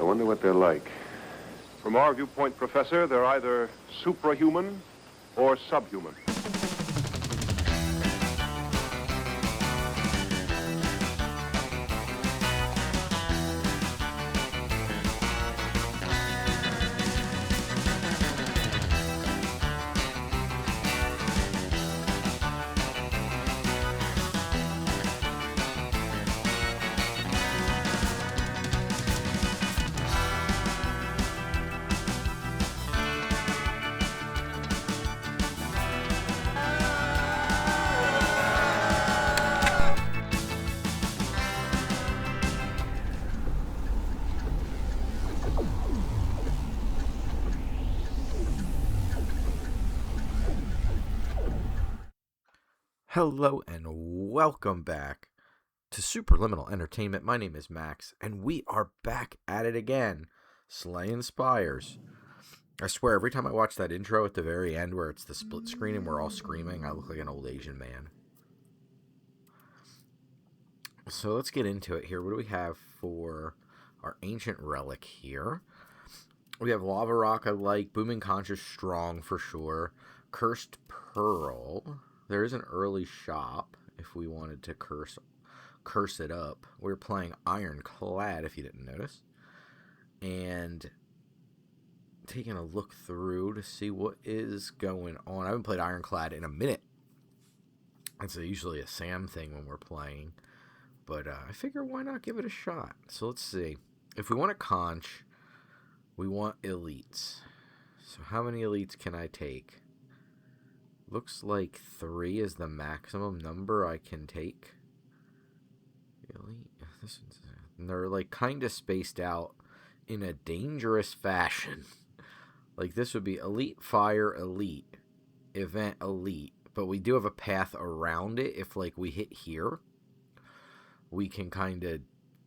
I wonder what they're like. From our viewpoint, Professor, they're either suprahuman or subhuman. Hello and welcome back to Superliminal Entertainment. My name is Max, and we are back at it again, slaying spires. I swear, every time I watch that intro at the very end where it's the split screen and we're all screaming, I look like an old Asian man. So let's get into it here. What do we have for our ancient relic here? We have Lava Rock, I like. Booming Conch is strong for sure. Cursed Pearl. There is an early shop if we wanted to curse it up. We're playing Ironclad, if you didn't notice. And taking a look through to see what is going on. I haven't played Ironclad in a minute. It's usually a Sam thing when we're playing. But I figure why not give it a shot. So let's see. If we want a conch, we want elites. So how many elites can I take? Looks like 3 is the maximum number I can take. Elite. And they're like kind of spaced out in a dangerous fashion. Like this would be elite, fire, elite, event, elite. But we do have a path around it. If like we hit here, we can kind of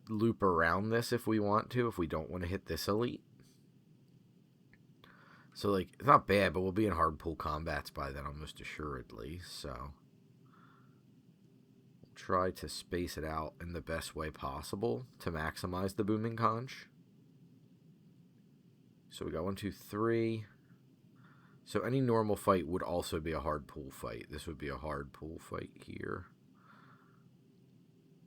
loop around this if we want to, if we don't want to hit this elite. So, like, it's not bad, but we'll be in hard pool combats by then, almost assuredly. So, we'll try to space it out in the best way possible to maximize the booming conch. So, we got 1, 2, 3. So, any normal fight would also be a hard pool fight. This would be a hard pool fight here.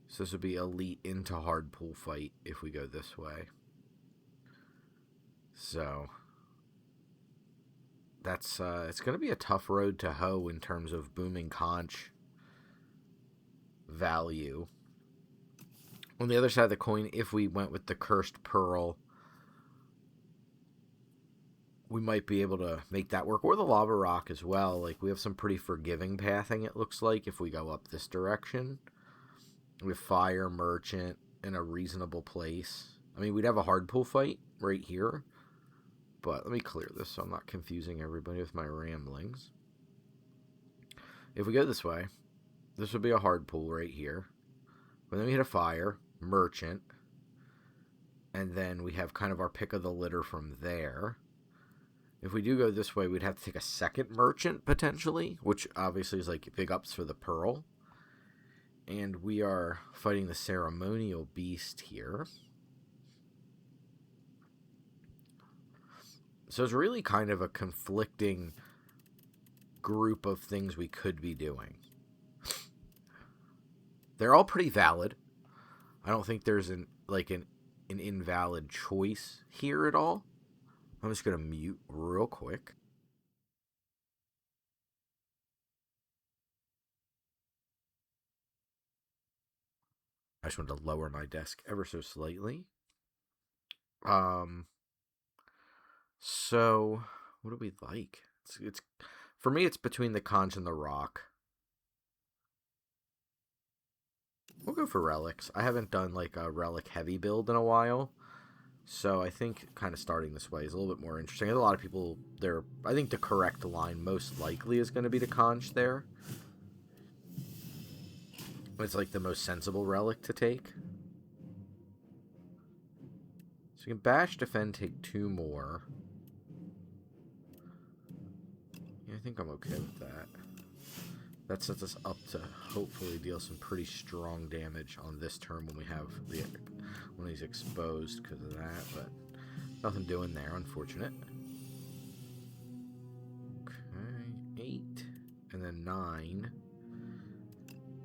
So, this would be elite into hard pool fight if we go this way. So that's it's going to be a tough road to hoe in terms of booming conch value. On the other side of the coin, if we went with the Cursed Pearl, we might be able to make that work. Or the Lava Rock as well. Like, we have some pretty forgiving pathing, it looks like, if we go up this direction. We have Fire, Merchant, in a reasonable place. I mean, we'd have a hard pool fight right here. But let me clear this so I'm not confusing everybody with my ramblings. If we go this way, this would be a hard pool right here. But then we hit a fire, merchant, and then we have kind of our pick of the litter from there. If we do go this way, we'd have to take a second merchant, potentially, which obviously is like big ups for the pearl. And we are fighting the ceremonial beast here. So it's really kind of a conflicting group of things we could be doing. They're all pretty valid. I don't think there's an invalid choice here at all. I'm just going to mute real quick. I just wanted to lower my desk ever so slightly. So, what do we like? It's for me, it's between the conch and the rock. We'll go for relics. I haven't done like a relic heavy build in a while, so I think kind of starting this way is a little bit more interesting. A lot of people, I think the correct line most likely is going to be the conch there. It's like the most sensible relic to take. So you can bash, defend, take 2 more. Yeah, I think I'm okay with that. That sets us up to hopefully deal some pretty strong damage on this turn when we have when he's exposed because of that. But Nothing doing there, unfortunate. Okay, 8, and then 9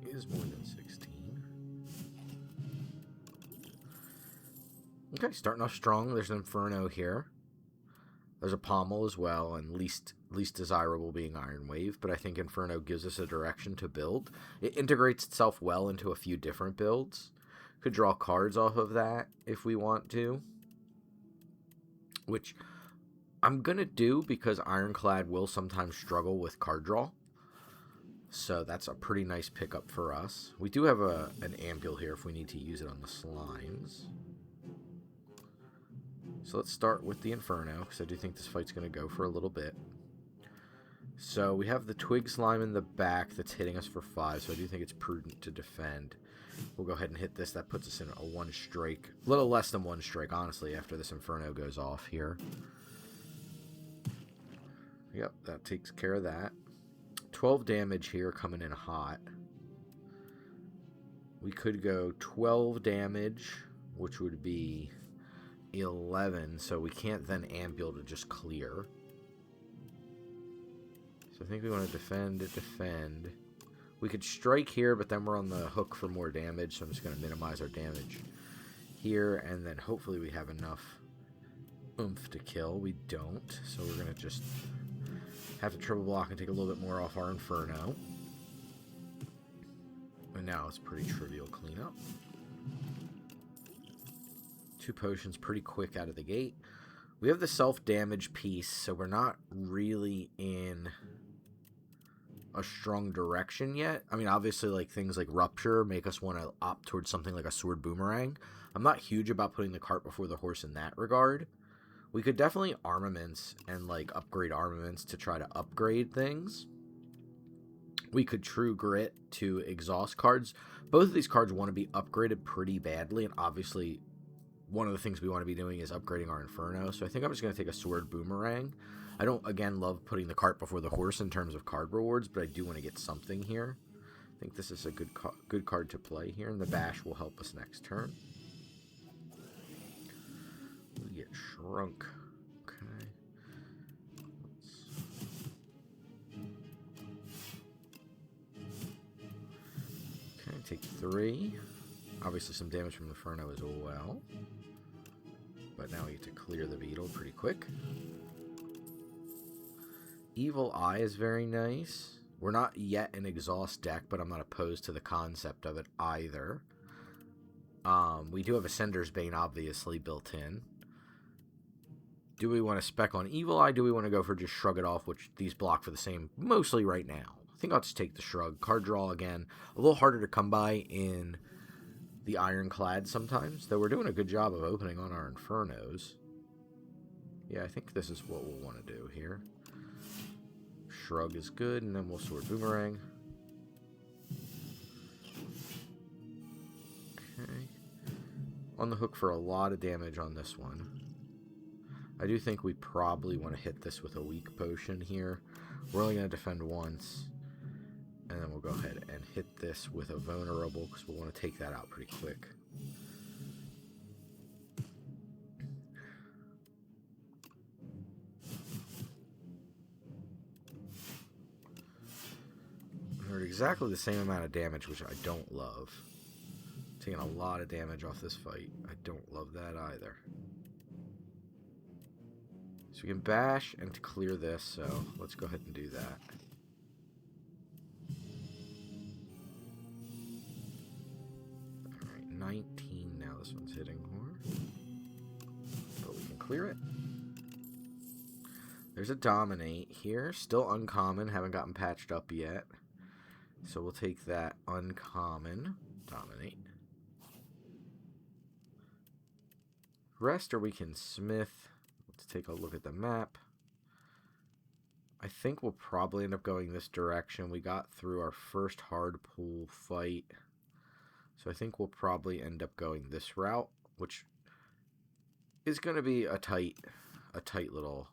is more than 16. Okay, starting off strong. There's an Inferno here. There's a Pommel as well, and least desirable being Iron Wave, but I think Inferno gives us a direction to build. It integrates itself well into a few different builds. Could draw cards off of that if we want to, which I'm going to do because Ironclad will sometimes struggle with card draw. So that's a pretty nice pickup for us. We do have an Ampule here if we need to use it on the slimes. So let's start with the Inferno, because I do think this fight's going to go for a little bit. So we have the Twig Slime in the back that's hitting us for 5, so I do think it's prudent to defend. We'll go ahead and hit this. That puts us in a 1 strike. A little less than 1 strike, honestly, after this Inferno goes off here. Yep, that takes care of that. 12 damage here coming in hot. We could go 12 damage, which would be 11, so we can't then Ampule to just clear. So I think we want to defend. We could strike here, but then we're on the hook for more damage, so I'm just going to minimize our damage here, and then hopefully we have enough oomph to kill. We don't, so we're going to just have to triple block and take a little bit more off our Inferno. And now it's pretty trivial cleanup. 2 potions pretty quick out of the gate. We have the self-damage piece, so we're not really in a strong direction yet. I mean, obviously, like things like Rupture make us want to opt towards something like a Sword Boomerang. I'm not huge about putting the cart before the horse in that regard. We could definitely armaments and like upgrade armaments to try to upgrade things. We could True Grit to exhaust cards. Both of these cards want to be upgraded pretty badly, and obviously one of the things we want to be doing is upgrading our Inferno, so I think I'm just going to take a Sword Boomerang. I don't, again, love putting the cart before the horse in terms of card rewards, but I do want to get something here. I think this is a good card to play here, and the Bash will help us next turn. We get Shrunk. Okay. Okay, take 3. Obviously some damage from Inferno as well. But now we get to clear the beetle pretty quick. Evil Eye is very nice. We're not yet an exhaust deck, but I'm not opposed to the concept of it either. We do have a Sender's Bane obviously built in. Do we want to spec on Evil Eye? Do we want to go for just Shrug It Off, which these block for the same mostly right now? I think I'll just take the Shrug. Card draw again. A little harder to come by in the Ironclad sometimes, though we're doing a good job of opening on our Infernos. Yeah, I think this is what we'll want to do here. Shrug is good, and then we'll Sword Boomerang. Okay. On the hook for a lot of damage on this one. I do think we probably want to hit this with a weak potion here. We're only going to defend once. And then we'll go ahead and hit this with a vulnerable, because we'll want to take that out pretty quick. We're at exactly the same amount of damage, which I don't love. Taking a lot of damage off this fight. I don't love that either. So we can bash and clear this, so let's go ahead and do that. Alright, 19 now this one's hitting more. But we can clear it. There's a Dominate here. Still uncommon, haven't gotten patched up yet. So we'll take that uncommon Dominate. Rest, or we can Smith. Let's take a look at the map. I think we'll probably end up going this direction. We got through our first hard pull fight. So I think we'll probably end up going this route, which is going to be a tight little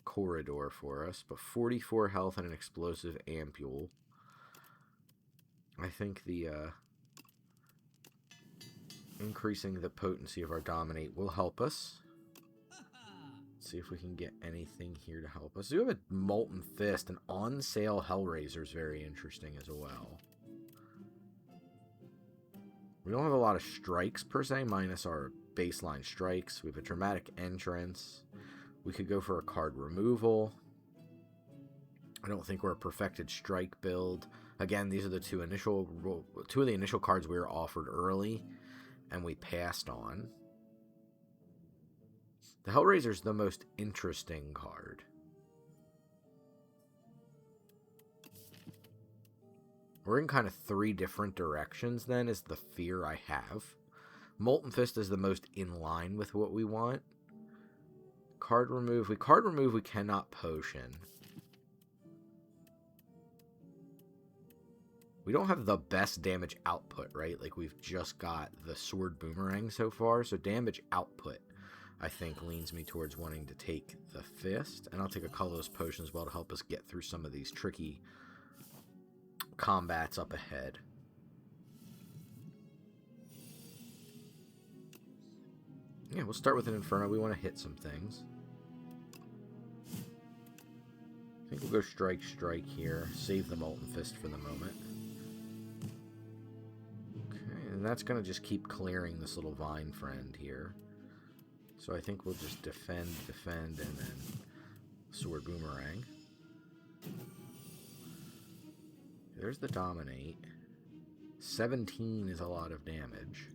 corridor for us. But 44 health and an explosive Ampule. I think the increasing the potency of our Dominate will help us. Let's see if we can get anything here to help us. We have a Molten Fist, and on sale Hellraiser is very interesting as well. We don't have a lot of strikes per se, minus our baseline strikes. We have a dramatic entrance. We could go for a card removal. I don't think we're a perfected strike build. Again, these are the two of the initial cards we were offered early, and we passed on. The Hellraiser is the most interesting card. We're in kind of three different directions then, is the fear I have. Molten Fist is the most in line with what we want. Card remove. We cannot potion. We don't have the best damage output, right? Like, we've just got the Sword Boomerang so far, so damage output, I think, leans me towards wanting to take the Fist. And I'll take a colorless potion as well to help us get through some of these tricky combats up ahead. Yeah, we'll start with an Inferno. We want to hit some things. I think we'll go strike here. Save the Molten Fist for the moment. Okay, and that's going to just keep clearing this little Vine Friend here. So I think we'll just defend, and then Sword Boomerang. There's the Dominate. 17 is a lot of damage.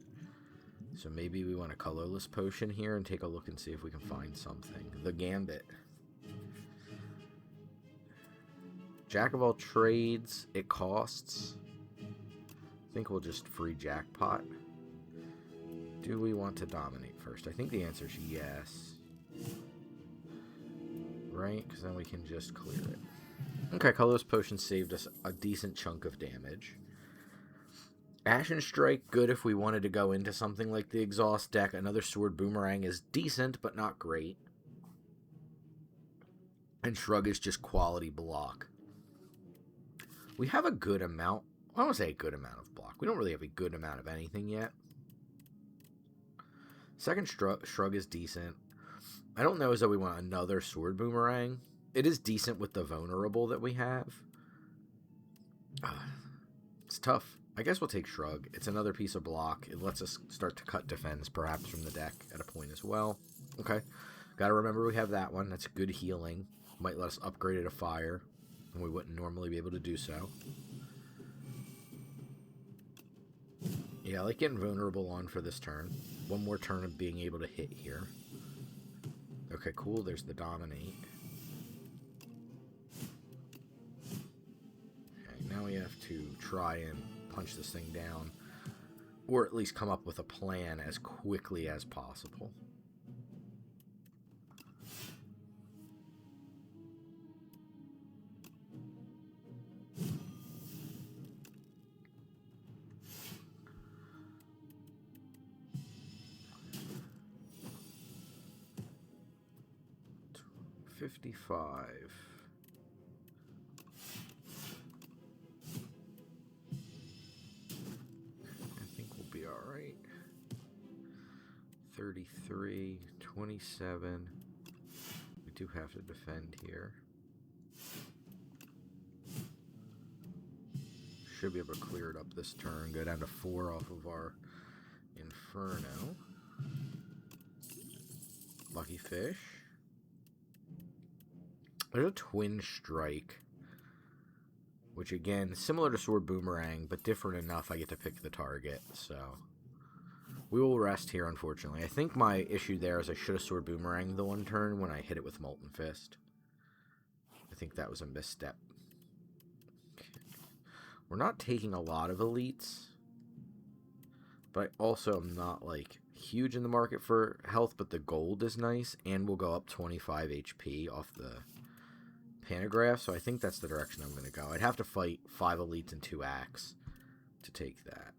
So maybe we want a colorless potion here and take a look and see if we can find something. The Gambit. Jack of all trades. It costs. I think we'll just free Jackpot. Do we want to dominate first? I think the answer is yes. Right? Because then we can just clear it. Okay, colorless potion saved us a decent chunk of damage. Ashen Strike, good if we wanted to go into something like the Exhaust deck. Another Sword Boomerang is decent, but not great. And Shrug is just quality block. We have a good amount. I don't want to say a good amount of block. We don't really have a good amount of anything yet. Second Shrug is decent. I don't know as though we want another Sword Boomerang. It is decent with the Vulnerable that we have. It's tough. I guess we'll take Shrug. It's another piece of block. It lets us start to cut defense, perhaps, from the deck at a point as well. Okay. Gotta remember we have that one. That's good healing. Might let us upgrade it to fire, and we wouldn't normally be able to do so. Yeah, I like getting Vulnerable on for this turn. One more turn of being able to hit here. Okay, cool. There's the Dominate. Okay, now we have to try and punch this thing down, or at least come up with a plan as quickly as possible. $55. I think we'll be all right. 33, 27. We do have to defend here. Should be able to clear it up this turn. Go down to 4 off of our Inferno. Lucky Fish. There's a Twin Strike, which again, similar to Sword Boomerang, but different enough I get to pick the target, so we will rest here, unfortunately. I think my issue there is I should have Sword Boomerang the one turn when I hit it with Molten Fist. I think that was a misstep. Okay. We're not taking a lot of elites, but I also am not, like, huge in the market for health, but the gold is nice, and we'll go up 25 HP off the Pantograph, so I think that's the direction I'm going to go. I'd have to fight 5 elites and 2 acts to take that.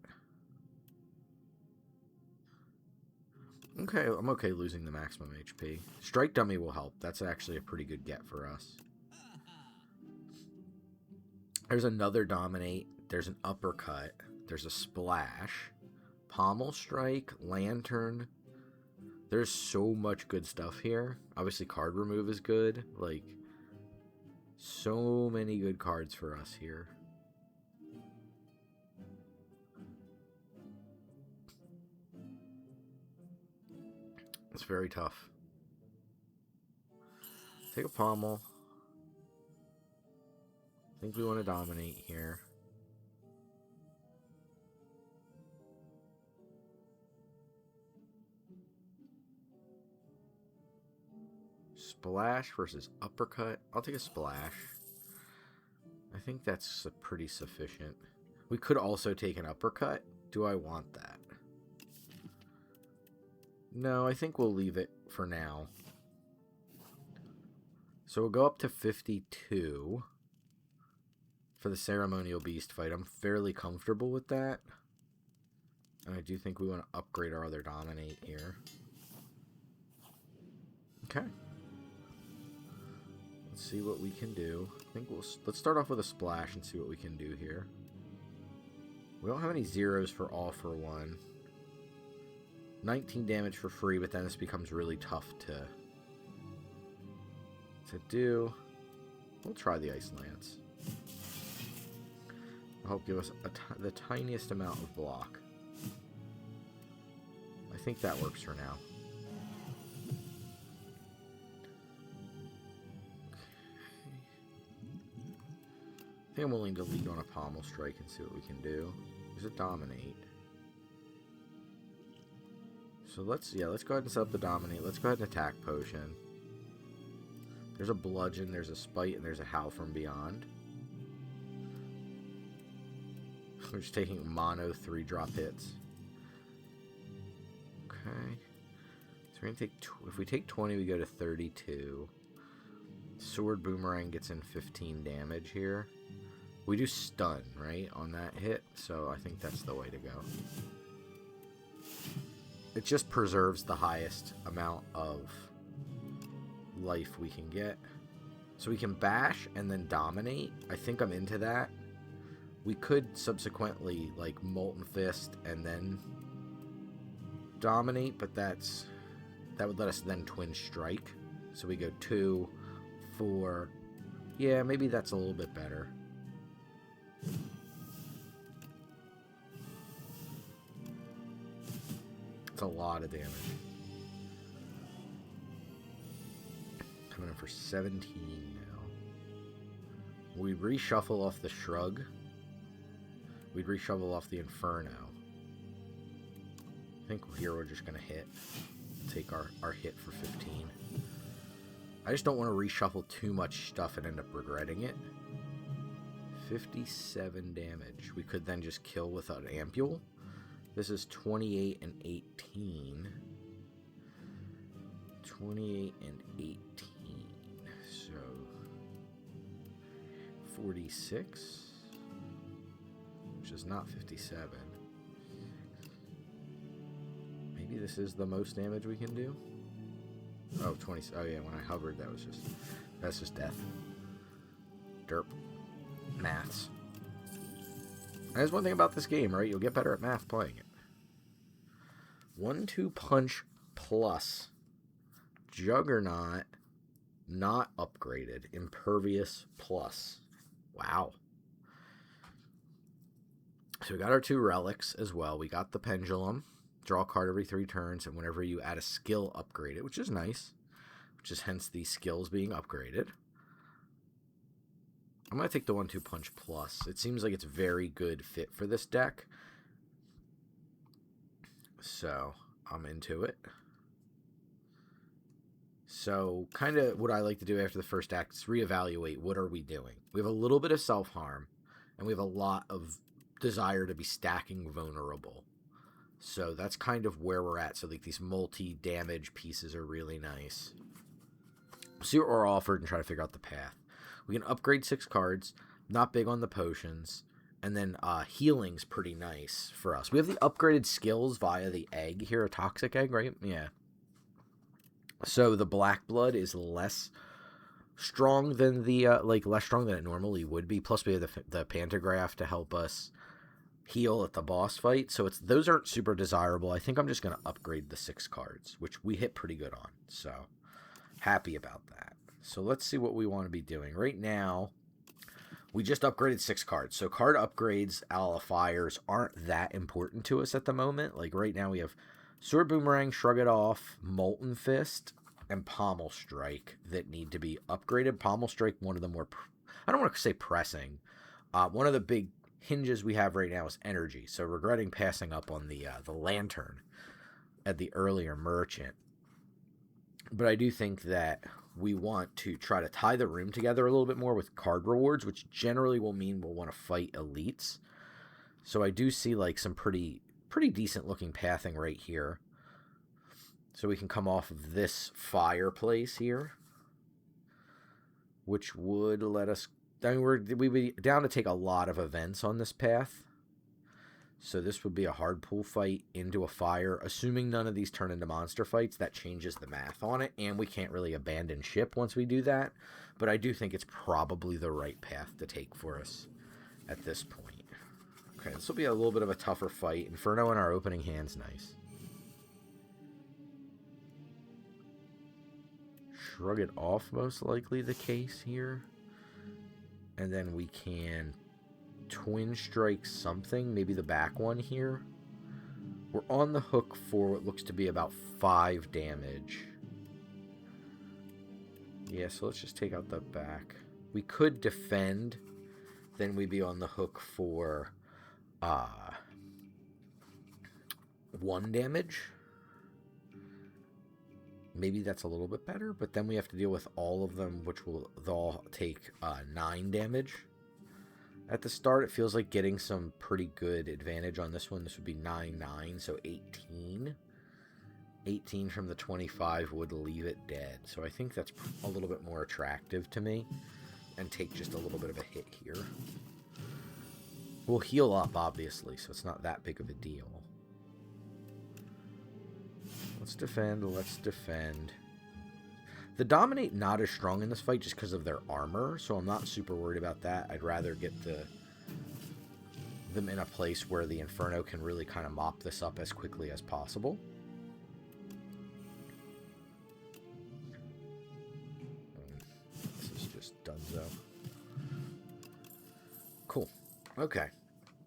Okay, I'm okay losing the maximum HP. Strike Dummy will help. That's actually a pretty good get for us. There's another Dominate. There's an Uppercut. There's a Splash. Pommel Strike. Lantern. There's so much good stuff here. Obviously, card remove is good. Like, so many good cards for us here. It's very tough. Take a pommel. I think we want to dominate here. Splash versus uppercut. I'll take a splash. I think that's pretty sufficient. We could also take an uppercut. Do I want that? No, I think we'll leave it for now. So we'll go up to 52 for the ceremonial beast fight. I'm fairly comfortable with that. And I do think we want to upgrade our other dominate here. Okay. Let's see what we can do. I think let's start off with a splash and see what we can do here. We don't have any zeros for all for one. 19 damage for free, but then this becomes really tough to do. We'll try the Ice Lance. I hope give us the tiniest amount of block. I think that works for now. I think I'm willing to lead on a pommel strike and see what we can do. There's a dominate. So let's go ahead and set up the dominate. Let's go ahead and attack potion. There's a bludgeon, there's a spite, and there's a howl from beyond. We're just taking mono 3-drop hits. Okay. So we're gonna take if we take 20, we go to 32. Sword Boomerang gets in 15 damage here. We do stun, right, on that hit, so I think that's the way to go. It just preserves the highest amount of life we can get. So we can bash and then dominate. I think I'm into that. We could subsequently, like, Molten Fist and then dominate, but that would let us then twin strike. So we go 2, 4. Yeah, maybe that's a little bit better. It's a lot of damage. Coming in for 17 now. We reshuffle off the Shrug. We'd reshuffle off the Inferno. I think here we're just going to hit. Take our hit for 15. I just don't want to reshuffle too much stuff and end up regretting it. 57 damage. We could then just kill with an Ampule. This is 28 and 18. 28 and 18. So 46. Which is not 57. Maybe this is the most damage we can do. Oh, 20. Oh yeah, when I hovered, that's just death. Derp. Maths. There's one thing about this game, right? You'll get better at math playing it. 1-2 punch plus. Juggernaut not upgraded. Impervious plus. Wow. So we got our 2 relics as well. We got the pendulum. Draw a card every 3 turns, and whenever you add a skill, upgrade it, which is nice. Which is hence the skills being upgraded. I'm going to take the 1-2 punch plus. It seems like it's very good fit for this deck. So, I'm into it. So, kind of what I like to do after the first act is reevaluate what are we doing. We have a little bit of self-harm, and we have a lot of desire to be stacking vulnerable. So, that's kind of where we're at. So, like, these multi-damage pieces are really nice. See what we're offered and try to figure out the path. We can upgrade 6 cards. Not big on the potions. And then healing's pretty nice for us. We have the upgraded skills via the egg here. A toxic egg, right? Yeah. So the black blood is less strong than the less strong than it normally would be. Plus we have the pantograph to help us heal at the boss fight. So those aren't super desirable. I think I'm just going to upgrade the 6 cards, which we hit pretty good on. So happy about that. So let's see what we want to be doing. Right now, we just upgraded 6 cards. So card upgrades, allifiers aren't that important to us at the moment. Like right now we have Sword Boomerang, Shrug It Off, Molten Fist, and Pommel Strike that need to be upgraded. Pommel Strike, one of the more, I don't want to say pressing. One of the big hinges we have right now is energy. So regretting passing up on the lantern at the earlier merchant. But I do think that we want to try to tie the room together a little bit more with card rewards, which generally will mean we'll want to fight elites. So I do see like some pretty decent looking pathing right here. So we can come off of this fireplace here, which would let us, I mean, we'd be down to take a lot of events on this path. So this would be a hard pull fight into a fire. Assuming none of these turn into monster fights, that changes the math on it, and we can't really abandon ship once we do that. But I do think it's probably the right path to take for us at this point. Okay, this will be a little bit of a tougher fight. Inferno in our opening hand's nice. Shrug It Off, most likely the case here. And then we can Twin Strike something, maybe the back one here. We're on the hook for what looks to be about 5 damage. Yeah, so let's just take out the back. We could defend, then we'd be on the hook for 1 damage. Maybe that's a little bit better, but then we have to deal with all of them, which will all take 9 damage. At the start, it feels like getting some pretty good advantage on this one. This would be 9/9, so 18. 18 from the 25 would leave it dead. So I think that's a little bit more attractive to me. And take just a little bit of a hit here. We'll heal up, obviously, so it's not that big of a deal. Let's defend, let's defend. The Dominate not as strong in this fight just because of their armor, so I'm not super worried about that. I'd rather get them in a place where the Inferno can really kind of mop this up as quickly as possible. This is just donezo. Cool. Okay.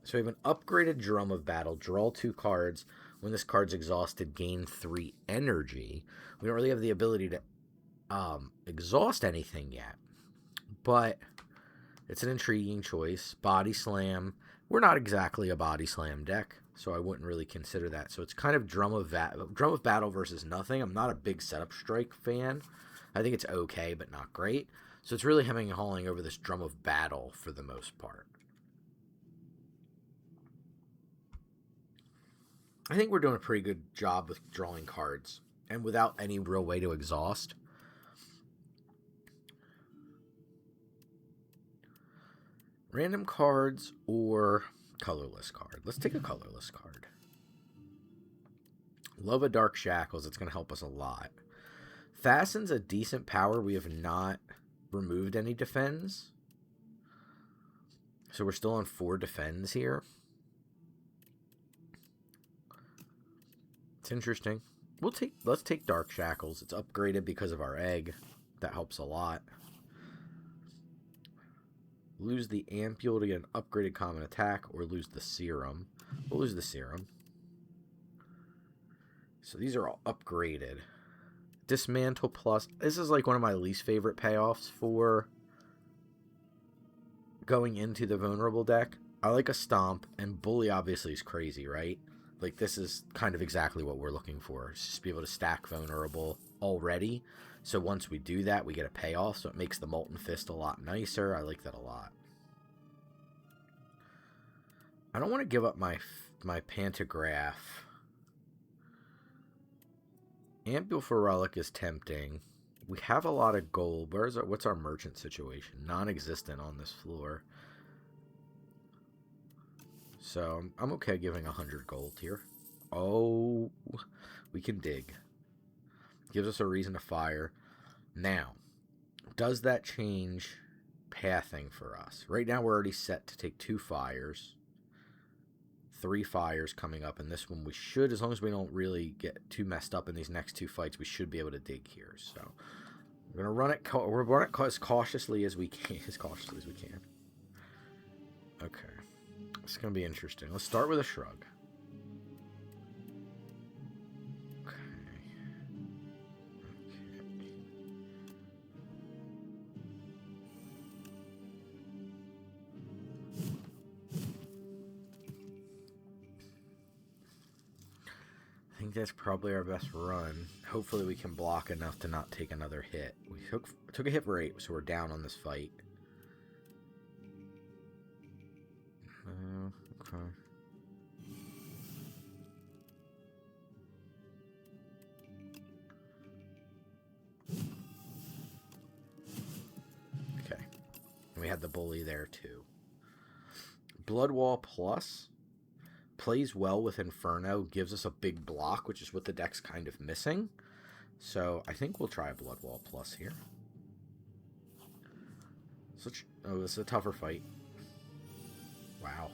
So we have an upgraded Drum of Battle. Draw 2 cards. When this card's exhausted, gain 3 energy. We don't really have the ability to exhaust anything yet, but it's an intriguing choice. Body Slam. We're not exactly a Body Slam deck, so I wouldn't really consider that. So it's kind of Drum of Battle versus nothing. I'm not a big Setup Strike fan. I think it's okay, but not great. So it's really hemming and hawing over this Drum of Battle for the most part. I think we're doing a pretty good job with drawing cards, and without any real way to exhaust. Random cards or colorless card. Let's take a colorless card. Love a Dark Shackles. It's going to help us a lot. Fasten's a decent power. We have not removed any defends. So we're still on 4 defends here. It's interesting. Let's take Dark Shackles. It's upgraded because of our egg. That helps a lot. Lose the Ampule to get an upgraded common attack, or lose the Serum. We'll lose the Serum. So these are all upgraded. Dismantle Plus. This is like one of my least favorite payoffs for going into the vulnerable deck. I like a Stomp, and Bully obviously is crazy, right? Like, this is kind of exactly what we're looking for. It's just be able to stack vulnerable already. So once we do that, we get a payoff. So it makes the Molten Fist a lot nicer. I like that a lot. I don't want to give up my Pantograph. Ampule for Relic is tempting. We have a lot of gold. What's our merchant situation? Non-existent on this floor. So I'm okay giving 100 gold here. Oh, we can dig. Gives us a reason to fire. Now, does that change pathing for us? Right now we're already set to take 2 fires. 3 fires coming up, and this one we should, as long as we don't really get too messed up in these next 2 fights, we should be able to dig here. So we're gonna run it as cautiously as we can, Okay, it's gonna be interesting. Let's start with a shrug. I think that's probably our best run. Hopefully we can block enough to not take another hit. We took a hit for 8, so we're down on this fight. Okay. Okay. And we had the bully there too. Bloodwall Plus plays well with Inferno, gives us a big block, which is what the deck's kind of missing. So I think we'll try a Bloodwall Plus here. Oh, this is a tougher fight. Wow.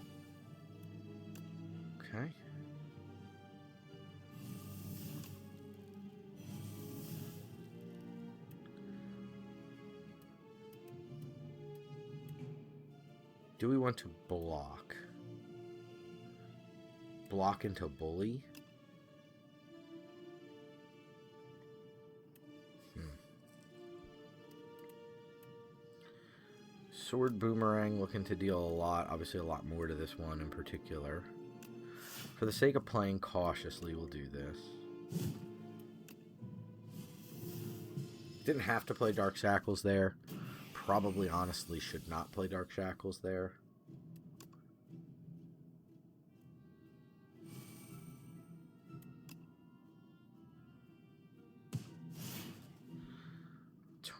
Okay. Do we want to block? Block into bully? Sword Boomerang looking to deal a lot, obviously a lot more to this one in particular. For the sake of playing cautiously, we'll do this. Didn't have to play Dark Shackles there. Probably, honestly, should not play Dark Shackles there.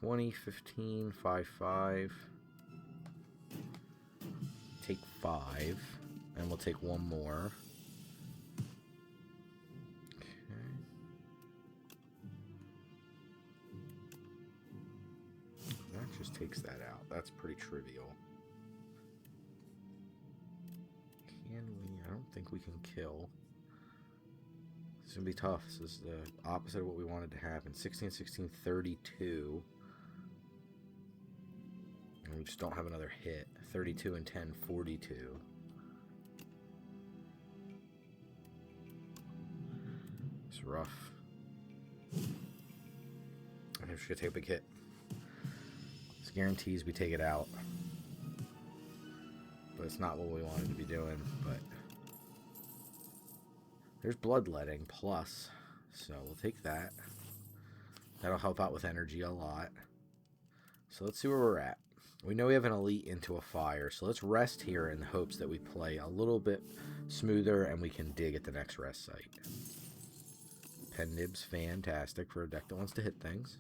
$20, $15, $5. Take 5, and we'll take 1 more. Okay. That just takes that out. That's pretty trivial. Can we? I don't think we can kill. This is going to be tough. This is the opposite of what we wanted to happen. 16, 16, 32. And we just don't have another hit. 32 and 10, 42. It's rough. I think we're just going to take a big hit. This guarantees we take it out. But it's not what we wanted to be doing. But there's Bloodletting plus. So we'll take that. That'll help out with energy a lot. So let's see where we're at. We know we have an elite into a fire, so let's rest here in the hopes that we play a little bit smoother and we can dig at the next rest site. Pen Nib's fantastic for a deck that wants to hit things.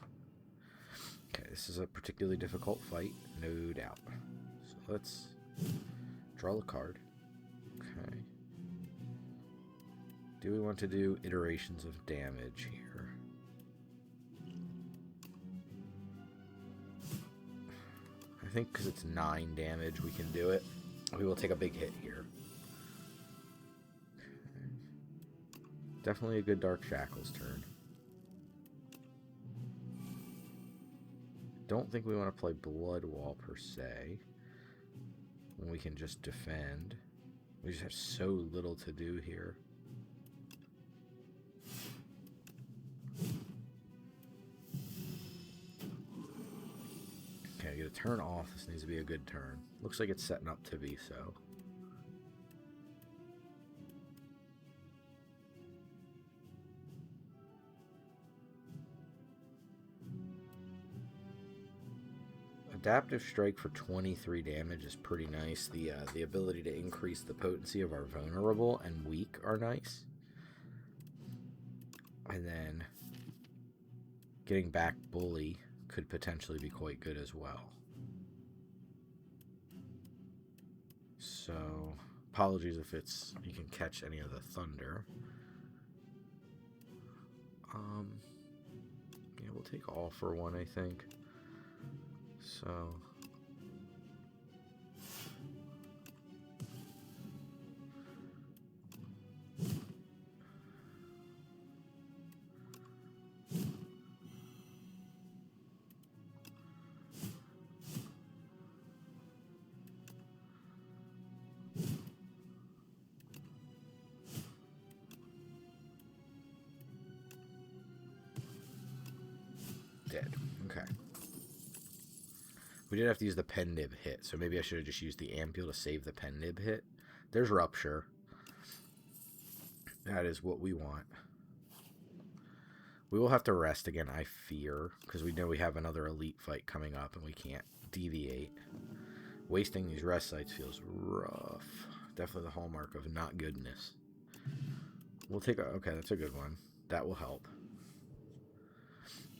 Okay, this is a particularly difficult fight, no doubt. So let's draw a card. Okay. Do we want to do iterations of damage here? I think because it's 9 damage, we can do it. We will take a big hit here. Okay. Definitely a good Dark Shackles turn. Don't think we want to play Bloodwall per se. When we can just defend. We just have so little to do here. Okay, get a turn off. This needs to be a good turn. Looks like it's setting up to be so. Adaptive Strike for 23 damage is pretty nice. The ability to increase the potency of our vulnerable and weak are nice. And then getting back Bully could potentially be quite good as well. So, apologies if you can catch any of the thunder. Yeah, we'll take all for 1, I think. So, We did have to use the pen nib hit, so maybe I should have just used the ampule to save the pen nib hit. There's Rupture. That is what we want. We will have to rest again, I fear, because we know we have another elite fight coming up and we can't deviate. Wasting these rest sites feels rough. Definitely the hallmark of not goodness. We'll take a... Okay, that's a good one. That will help.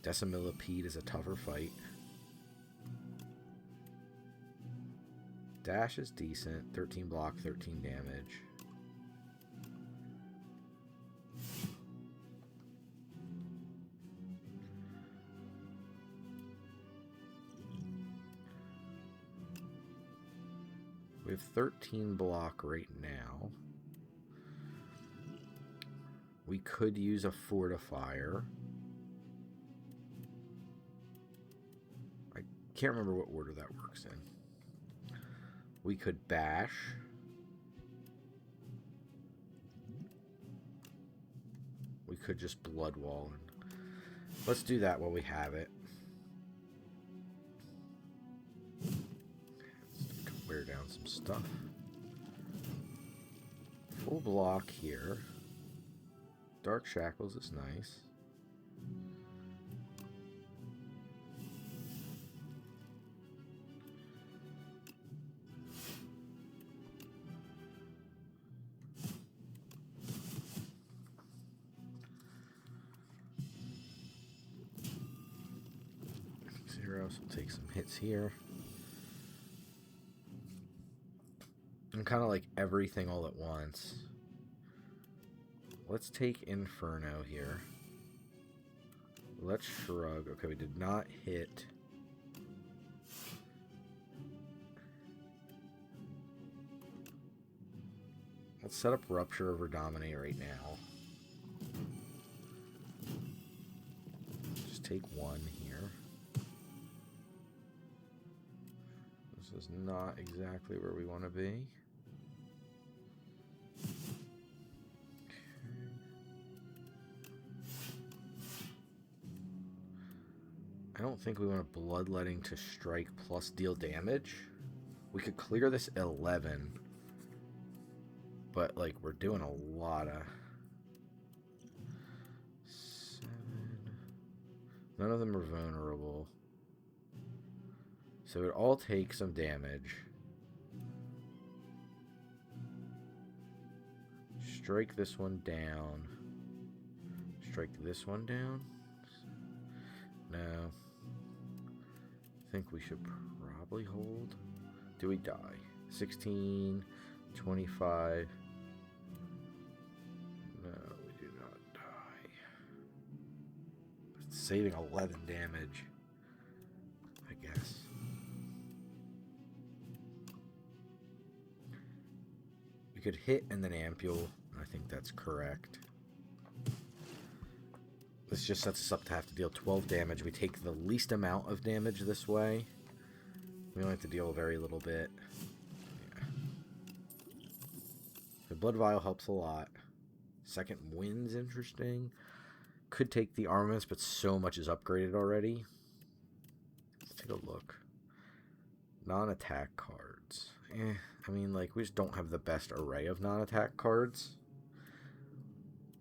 Decimillipede is a tougher fight. Dash is decent. 13 block, 13 damage. We have 13 block right now. We could use a fortifier. I can't remember what order that works in. We could bash. We could just blood wall. Let's do that while we have it. Let's wear down some stuff. Full block here. Dark Shackles is nice. Zeros will take some hits here. And kind of like everything all at once. Let's take Inferno here. Let's shrug. Okay, we did not hit. Let's set up Rupture over Dominate right now. Just take one here. This is not exactly where we want to be. I don't think we want Bloodletting to strike plus deal damage. We could clear this 11. But, like, we're doing a lot of... 7. None of them are vulnerable. So it all takes some damage. Strike this one down. Strike this one down. No. I think we should probably hold. Do we die? 16, 25. No, we do not die. It's saving 11 damage, I guess. We could hit and then ampule. I think that's correct. This just sets us up to have to deal 12 damage. We take the least amount of damage this way. We only have to deal very little bit. Yeah. The Blood Vial helps a lot. Second Wind's interesting. Could take the armaments, but so much is upgraded already. Let's take a look. Non-attack cards. I mean, like, we just don't have the best array of non-attack cards.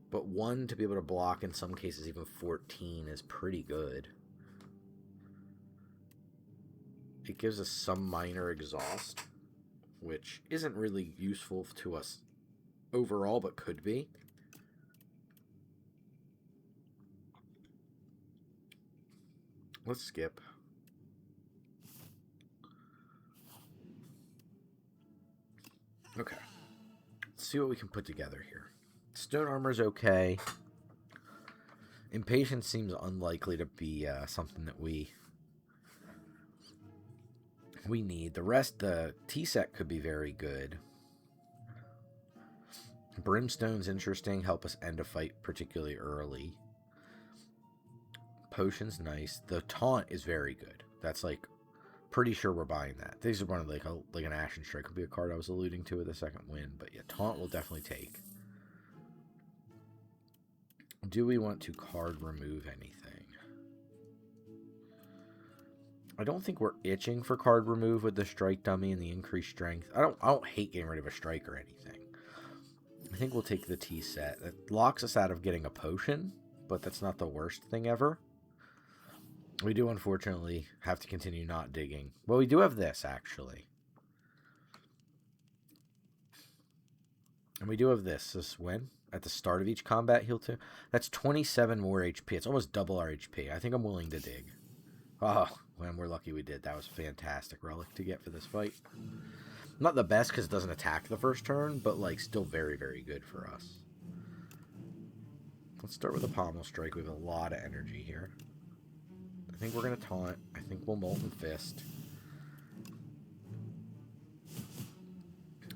But 1 to be able to block, in some cases even 14, is pretty good. It gives us some minor exhaust, which isn't really useful to us overall, but could be. Let's skip. Okay. Let's see what we can put together here. Stone Armor's okay. Impatience seems unlikely to be something that we need. The rest, the T-set could be very good. Brimstone's interesting. Help us end a fight particularly early. Potion's nice. The Taunt is very good. That's like, pretty sure we're buying that. These are one of like an Ashen Strike could be a card I was alluding to with the second win. But yeah, Taunt will definitely take. Do we want to card remove anything? I don't think we're itching for card remove with the strike dummy and the increased strength. I don't hate getting rid of a strike or anything. I think we'll take the T set. That locks us out of getting a potion, but that's not the worst thing ever. We do unfortunately have to continue not digging. Well, we do have this actually. And we do have this win. At the start of each combat, heal 2. That's 27 more HP. It's almost double our HP. I think I'm willing to dig. Oh, when we're lucky we did. That was a fantastic relic to get for this fight. Not the best because it doesn't attack the first turn, but like still very, very good for us. Let's start with a Pommel Strike. We have a lot of energy here. I think we're going to taunt. I think we'll Molten Fist.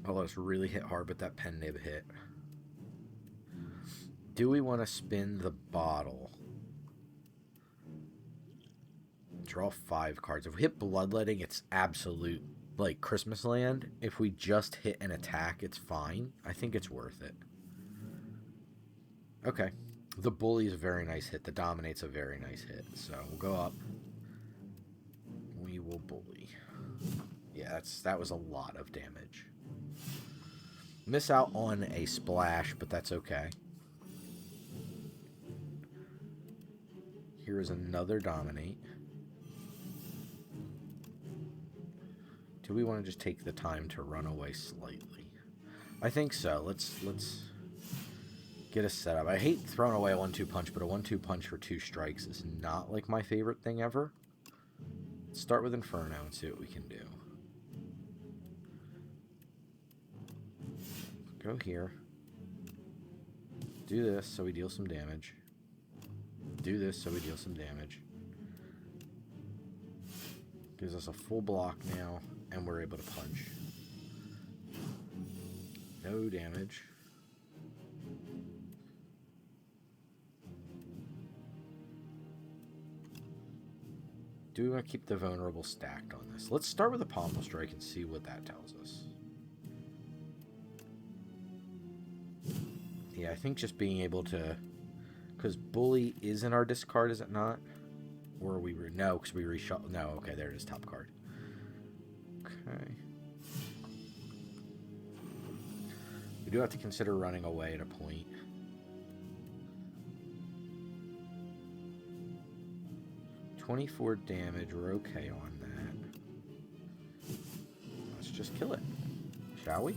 I'll let us really hit hard with that Pen Nib hit. Do we want to spin the bottle? Draw 5 cards. If we hit Bloodletting, it's absolute, like, Christmas land. If we just hit an attack, it's fine. I think it's worth it. Okay. The Bully is a very nice hit. The Dominate's a very nice hit. So we'll go up. We will Bully. Yeah, that was a lot of damage. Miss out on a splash, but that's okay. Here is another Dominate. Do we want to just take the time to run away slightly? I think so. Let's get a setup. I hate throwing away a 1-2 punch, but a 1-2 punch for 2 strikes is not like my favorite thing ever. Let's start with Inferno and see what we can do. Go here. Do this so we deal some damage. Do this so we deal some damage. Gives us a full block now, and we're able to punch. No damage. Do we want to keep the vulnerable stacked on this? Let's start with a Pommel Strike and see what that tells us. Yeah, I think just being able to... Because Bully is in our discard, is it not? Or we... No, because we reshot... No, okay, there it is, top card. Okay. We do have to consider running away at a point. $24 damage, we're okay on that. Let's just kill it. Shall we?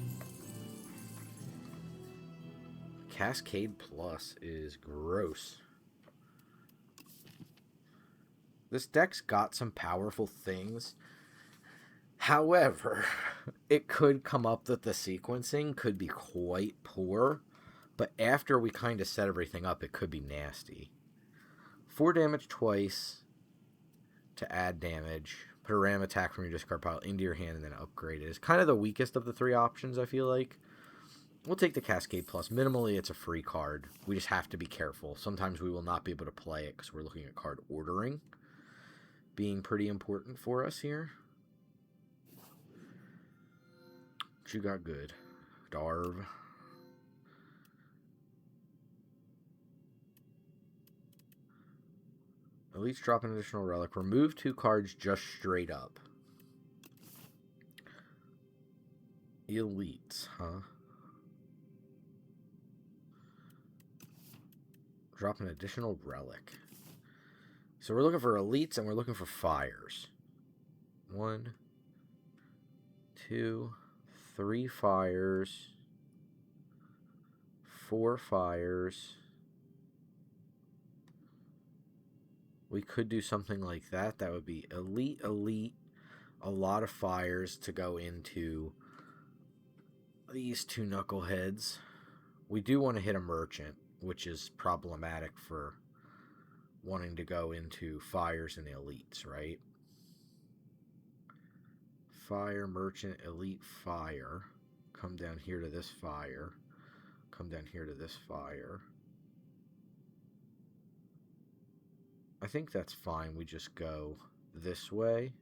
Cascade Plus is gross. This deck's got some powerful things. However, it could come up that the sequencing could be quite poor. But after we kind of set everything up, it could be nasty. 4 damage twice to add damage. Put a ram attack from your discard pile into your hand and then upgrade it. It's kind of the weakest of the 3 options, I feel like. We'll take the Cascade Plus. Minimally, it's a free card. We just have to be careful. Sometimes we will not be able to play it because we're looking at card ordering being pretty important for us here. What you got good? Darv. Elites drop an additional relic. Remove 2 cards just straight up. Elites, huh? Drop an additional relic. So we're looking for elites and we're looking for fires. 1, 2, 3 fires. 4 fires. We could do something like that. That would be elite, elite, a lot of fires to go into these 2 knuckleheads. We do want to hit a merchant, which is problematic for wanting to go into fires and elites, right? Fire, merchant, elite, fire. Come down here to this fire. Come down here to this fire. I think that's fine. We just go this way.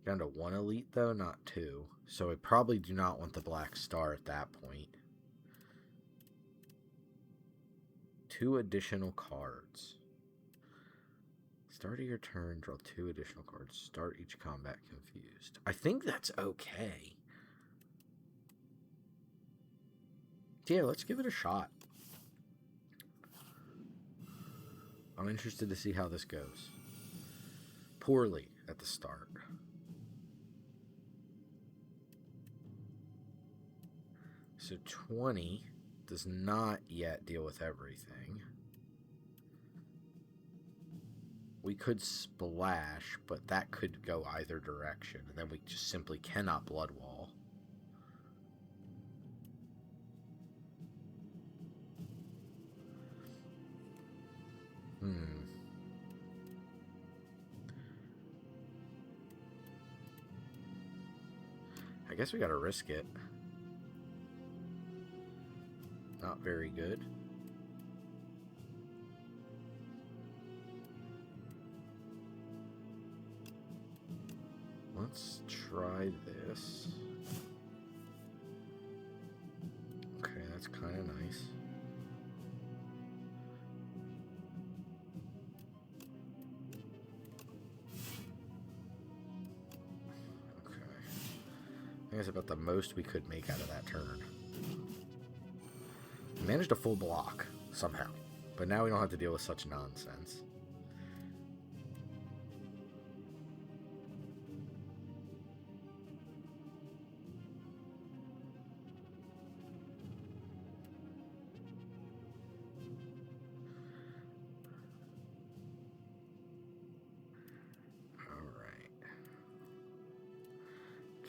Down to 1 elite, though, not 2. So I probably do not want the black star at that point. 2 additional cards. Let's Start of your turn, draw 2 additional cards. Start each combat confused. I think that's okay. Yeah, let's give it a shot. I'm interested to see how this goes. Poorly at the start. So 20 does not yet deal with everything. We could splash, but that could go either direction, and then we just simply cannot blood wall. I guess we gotta risk it. Not very good. Let's try this. Okay, that's kind of nice. Okay. I think that's about the most we could make out of that turn. We managed a full block, somehow. But now we don't have to deal with such nonsense.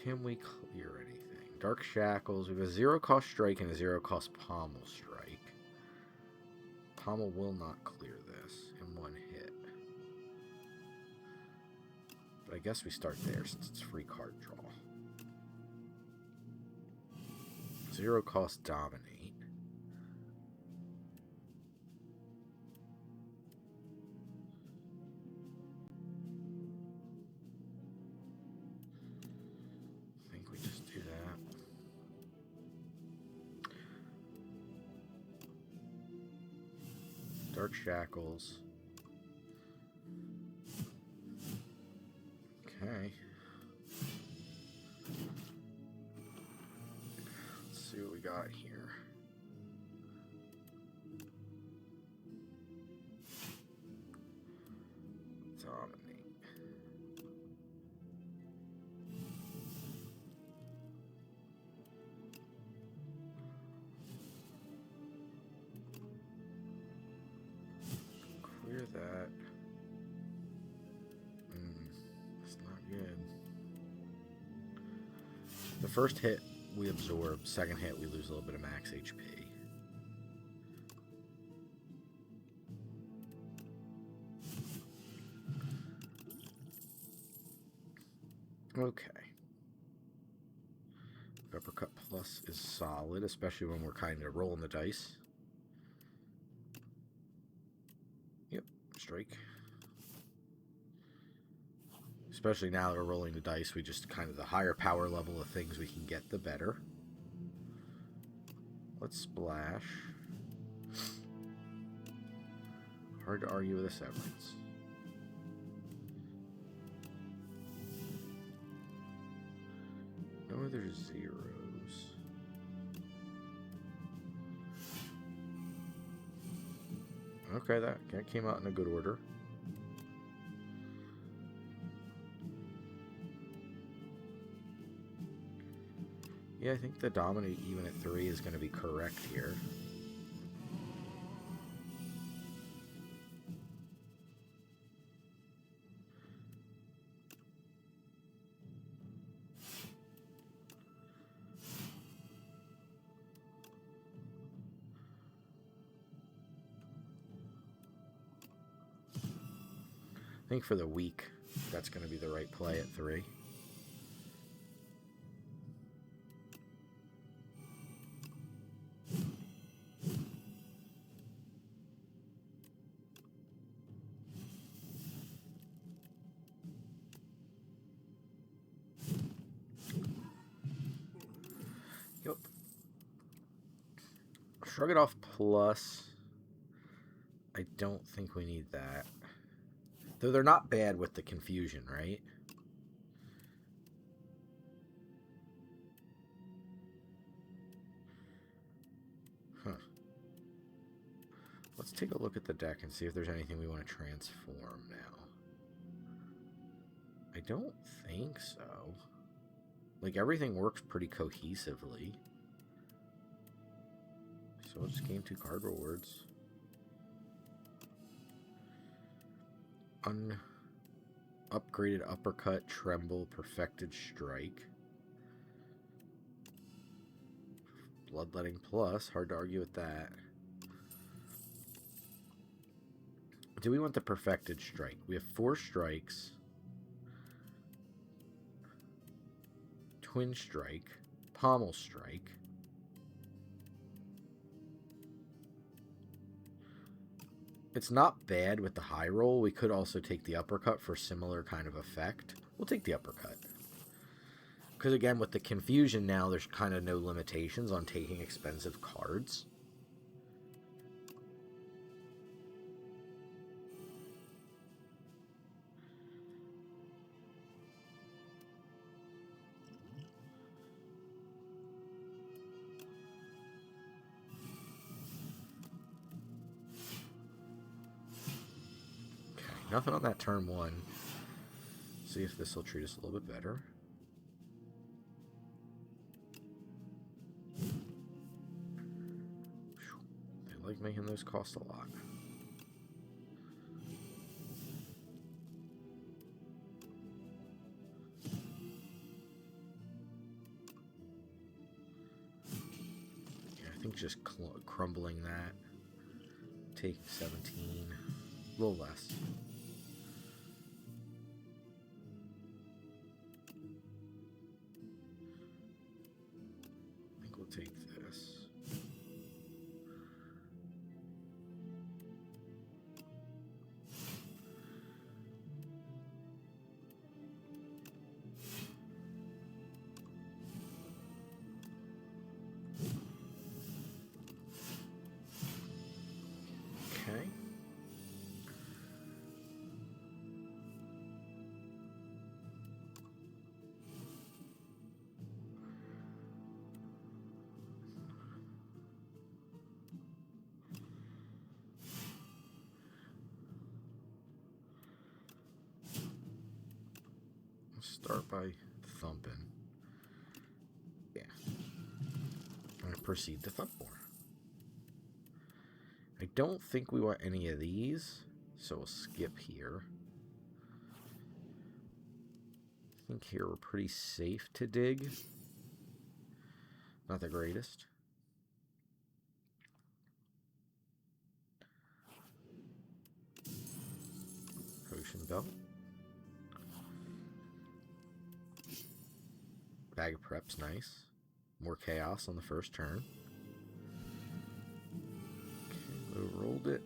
Can we clear anything? Dark Shackles. We have a 0-cost strike and a 0-cost pommel strike. Pommel will not clear this in one hit. But I guess we start there since it's free card draw. 0-cost Dominate. Dark Shackles. Okay. Let's see what we got here. Dominate. Clear that. It's not good. The first hit we absorb, second hit we lose a little bit of max HP. Okay. Uppercut plus is solid, especially when we're kind of rolling the dice. Yep, strike. Especially now that we're rolling the dice, we just kind of the higher power level of things we can get, the better. Let's splash. Hard to argue with a severance. No other zeros. Okay, that came out in a good order. Yeah, I think the Dominate even at 3 is going to be correct here. I think for the week, that's going to be the right play at 3. Yep. Shrug it off plus. I don't think we need that. Though they're not bad with the confusion, right? Huh. Let's take a look at the deck and see if there's anything we want to transform now. I don't think so. Like, everything works pretty cohesively. So we'll just gain 2 card rewards. Upgraded Uppercut, Tremble, Perfected Strike. Bloodletting Plus, hard to argue with that. Do we want the Perfected Strike? We have 4 strikes. Twin Strike. Pommel Strike. It's not bad with the high roll. We could also take the uppercut for similar kind of effect. We'll take the uppercut. Because again, with the confusion now, there's kind of no limitations on taking expensive cards. Nothing on that turn 1. See if this will treat us a little bit better. They like making those cost a lot. Yeah, I think just crumbling that. Taking 17. A little less. Take this. Okay. Start by thumping. Yeah. I'm going to proceed to thump more. I don't think we want any of these, so we'll skip here. I think here we're pretty safe to dig. Not the greatest. Potion belt. Bag of prep's nice. More chaos on the first turn. Okay, rolled it.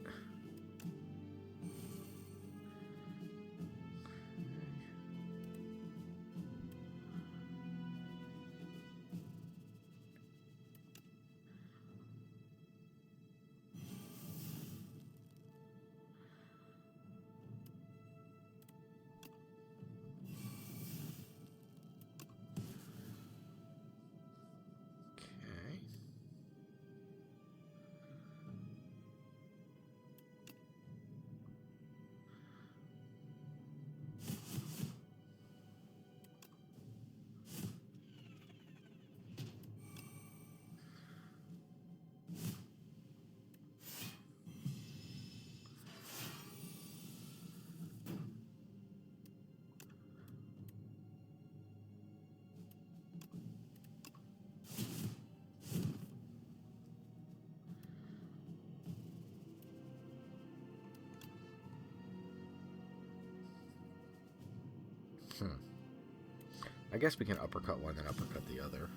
I guess we can uppercut one, then uppercut the other.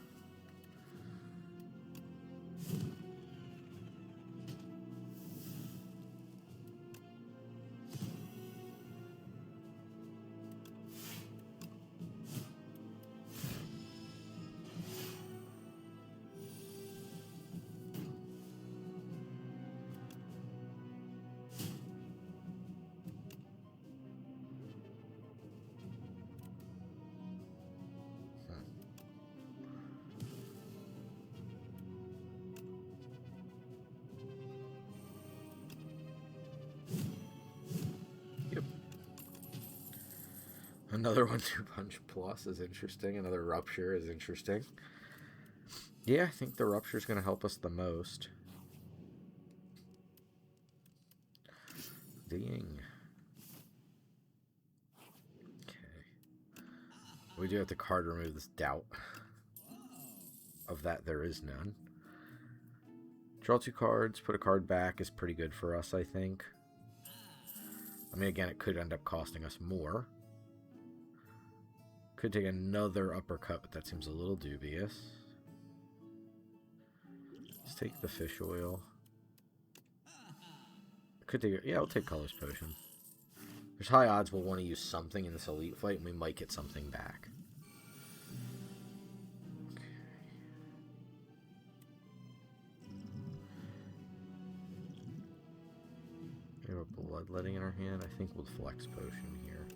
Another 1-2 punch plus is interesting. Another rupture is interesting. Yeah, I think the rupture is going to help us the most. Ding. Okay. We do have to card remove this doubt. Of that, there is none. Draw 2 cards, put a card back is pretty good for us, I think. I mean, again, it could end up costing us more. Could take another uppercut, but that seems a little dubious. Let's take the fish oil. Could take, yeah, I'll take Color's Potion. There's high odds we'll want to use something in this elite fight, and we might get something back. Okay. We have a Bloodletting in our hand. I think we'll Flex Potion here.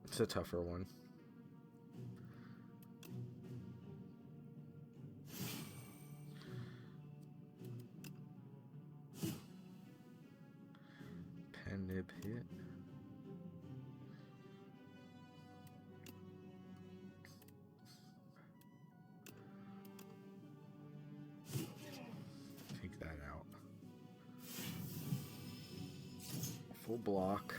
It's a tougher one. Pen nib hit. Take that out. Full block.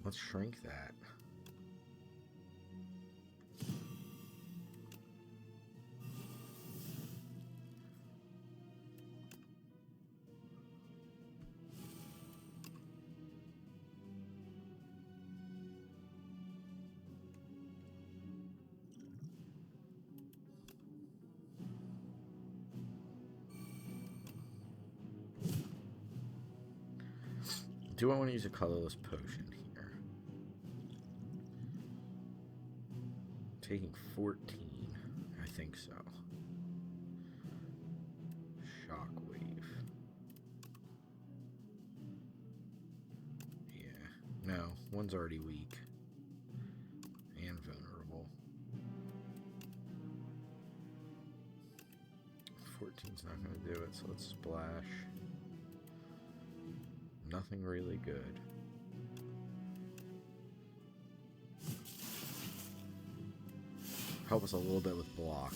Let's shrink that. Do I want to use a colorless potion here? Taking 14. I think so. Shockwave. Yeah. No, one's already weak. And vulnerable. 14's not going to do it, so let's splash. Nothing really good. Help us a little bit with block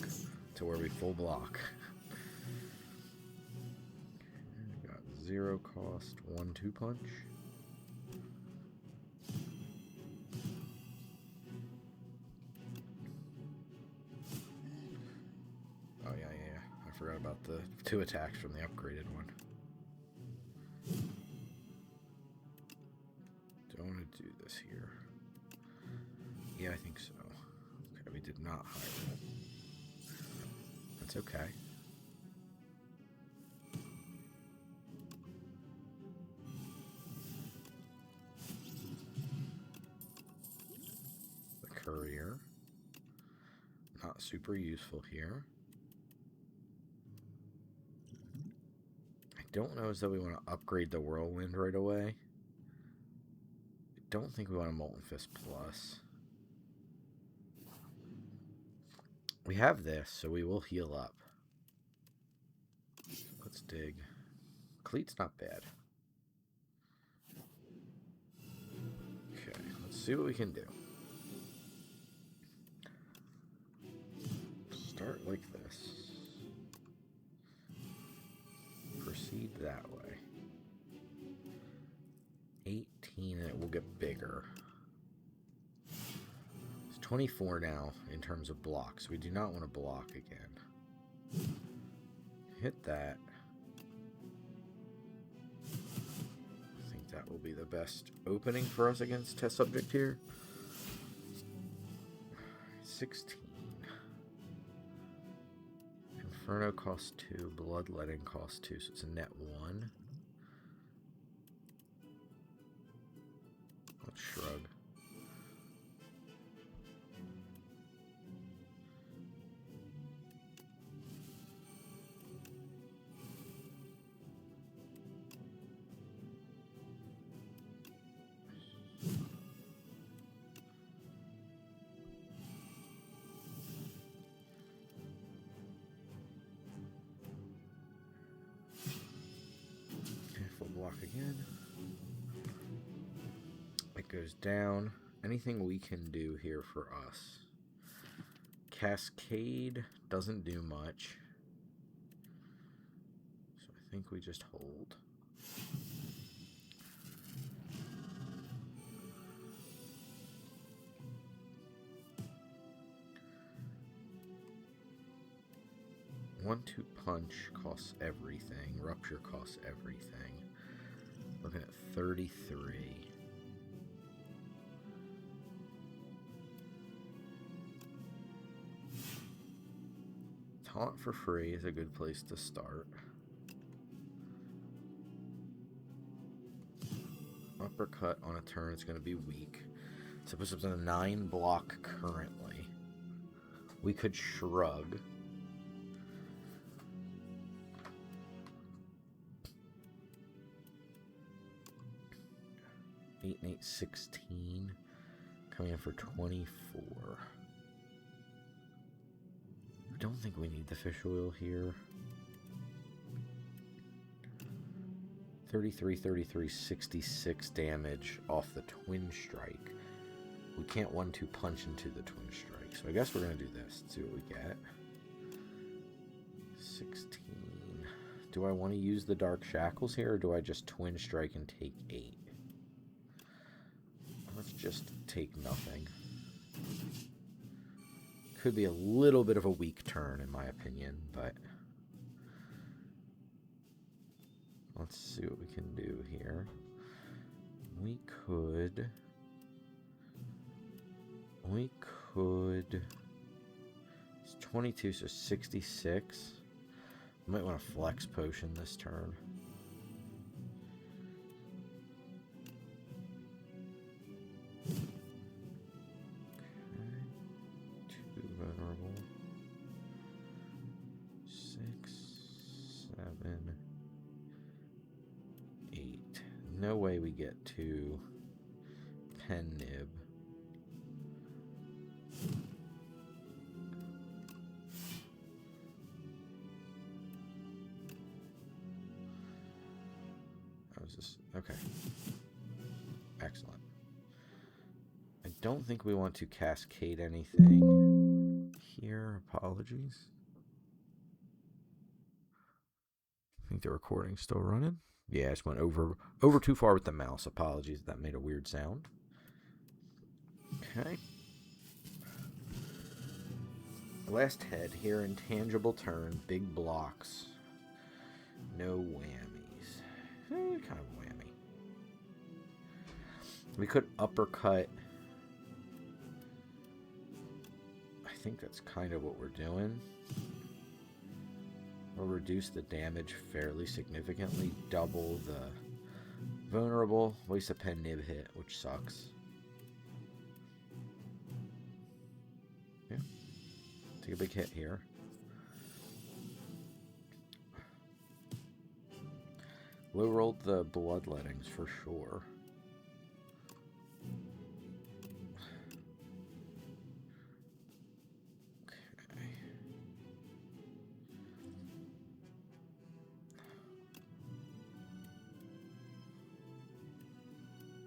to where we full block. Got 0 cost, 1-2 punch. Oh yeah. I forgot about the 2 attacks from the upgraded one. Do I want to do this here? Yeah, I think so. Okay, we did not hire it. That's okay. The courier. Not super useful here. I don't know as though we want to upgrade the Whirlwind right away. I don't think we want a Molten Fist Plus. We have this, so we will heal up. Let's dig. Cleat's not bad. Okay, let's see what we can do. Start like this. Proceed that way. 18 and it will get bigger. It's 24 now in terms of blocks. We do not want to block again. Hit that. I think that will be the best opening for us against test subject here. 16. Inferno costs 2, Bloodletting costs 2, so it's a net 1. Let's shrug. Block again. It goes down. Anything we can do here for us? Cascade doesn't do much. So I think we just hold. One-two punch costs everything. Rupture costs everything. Looking at 33. Taunt for free is a good place to start. Uppercut on a turn is going to be weak. So it puts us in a 9 block currently. We could shrug. 8 and 8, 16. Coming in for 24. I don't think we need the fish oil here. 33, 33, 66 damage off the twin strike. We can't 1-2 punch into the twin strike. So I guess we're going to do this. See what we get. 16. Do I want to use the Dark Shackles here, or do I just twin strike and take 8? Let's just take nothing. Could be a little bit of a weak turn, in my opinion, but let's see what we can do here. We could... It's 22, so 66. I might want to flex potion this turn. No way we get to pen nib. How is this? Okay. Excellent. I don't think we want to cascade anything here. Apologies. I think the recording's still running. Yeah, I just went over too far with the mouse. Apologies, that made a weird sound. Okay. Last head here, intangible turn, big blocks. No whammies. Kind of whammy. We could uppercut. I think that's kind of what we're doing. We'll reduce the damage fairly significantly, double the vulnerable, waste a pen nib hit, which sucks. Yeah. Take a big hit here. Low rolled the bloodlettings for sure.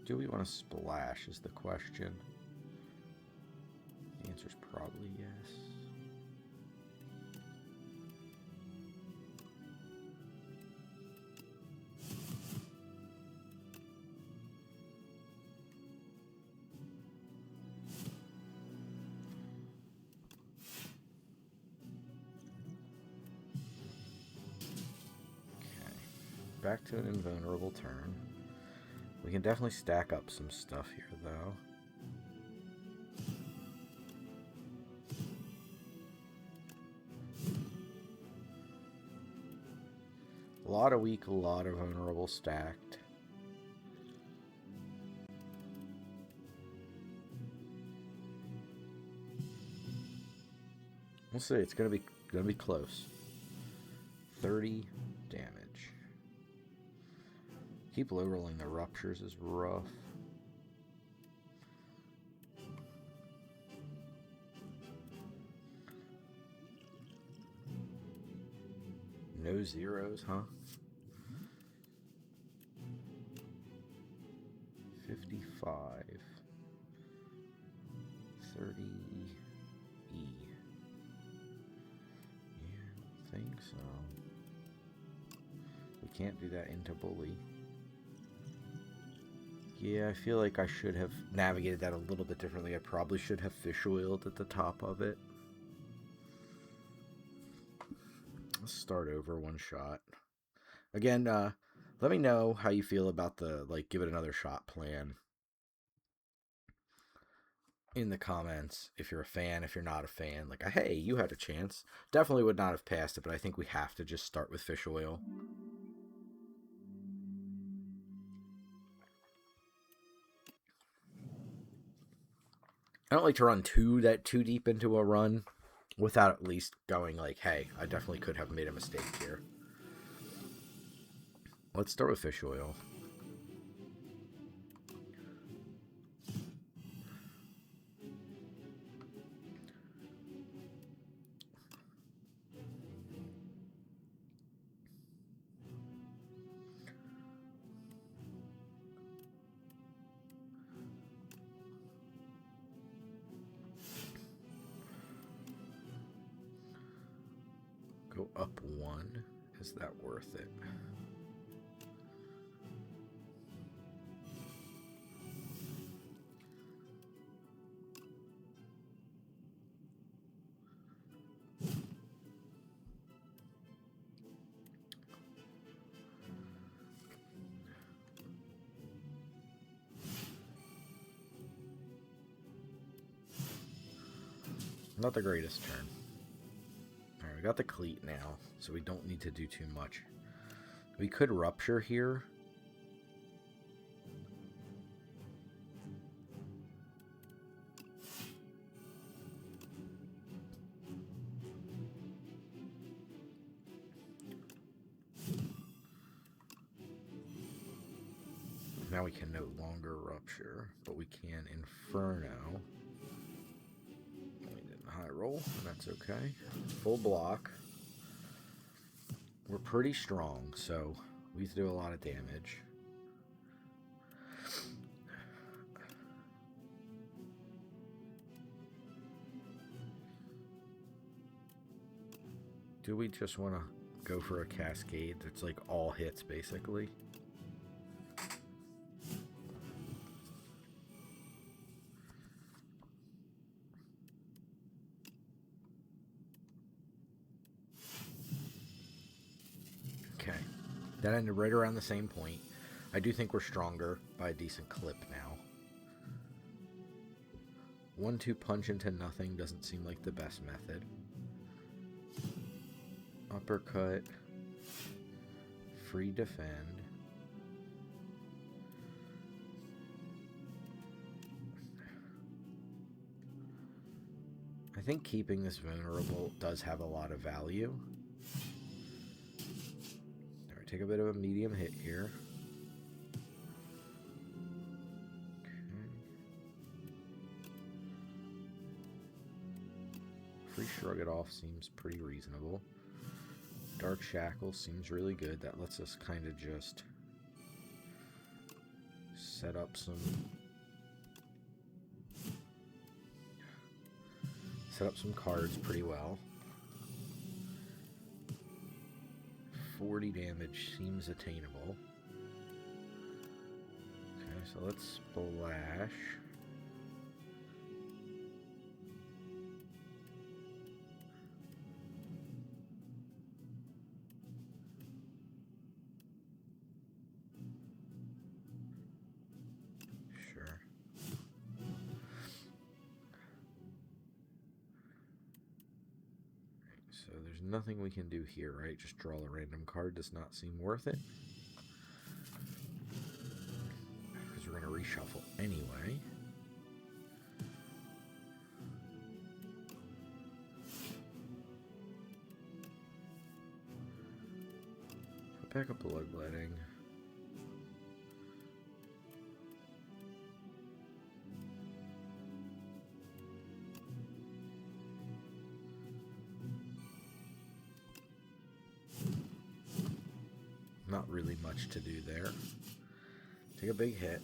Do we want to splash is the question. The answer is probably yes. Okay. Back to an invulnerable turn. can definitely stack up some stuff here, though. A lot of weak, a lot of vulnerable stacked. We'll see. It's gonna be close. 30 damage. Keep low rolling the ruptures is rough. No zeros, huh? 55. 30 E. Yeah, I think so. We can't do that into bully. Yeah, I feel like I should have navigated that a little bit differently. I probably should have fish oiled at the top of it. Let's start over one shot. Again, let me know how you feel about the, like, give it another shot plan in the comments. If you're a fan, if you're not a fan, like, hey, you had a chance. Definitely would not have passed it, but I think we have to just start with fish oil. I don't like to run too deep into a run without at least going like, hey, I definitely could have made a mistake here. Let's start with fish oil. Go up one. Is that worth it? Not the greatest turn. Alright, we got the cleat now, so we don't need to do too much. We could rupture here. Now we can no longer rupture, but we can Inferno. We didn't high roll, that's okay. Full block. We're pretty strong, so we have to do a lot of damage. Do we just want to go for a cascade that's like all hits, basically? Okay. That ended right around the same point. I do think we're stronger by a decent clip now. 1-2 punch into nothing doesn't seem like the best method. Uppercut. Free defend. I think keeping this vulnerable does have a lot of value. Alright, take a bit of a medium hit here. Free Shrug It Off seems pretty reasonable. Dark Shackle seems really good. That lets us kind of just set up some cards pretty well. 40 damage seems attainable. Okay, so let's splash. There's nothing we can do here, right? Just draw a random card does not seem worth it. Because we're going to reshuffle anyway. Put back up bloodletting. Not really much to do there. Take a big hit.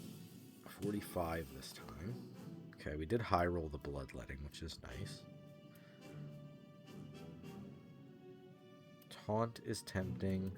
45 this time. Okay, we did high roll the bloodletting, which is nice. Taunt is tempting.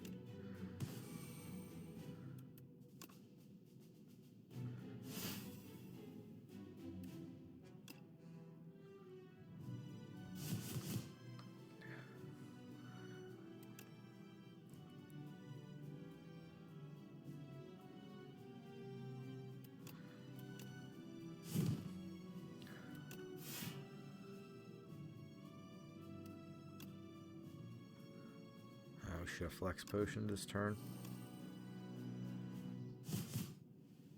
Should have flex potion this turn.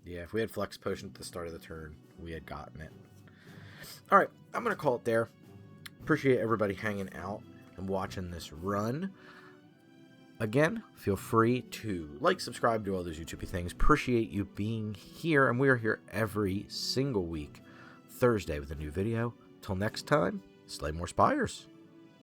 Yeah, if we had flex potion at the start of the turn, we had gotten it. Alright, I'm going to call it there. Appreciate everybody hanging out and watching this run. Again, feel free to like, subscribe, do all those YouTube things. Appreciate you being here, and we are here every single week, Thursday, with a new video. Till next time, slay more spires.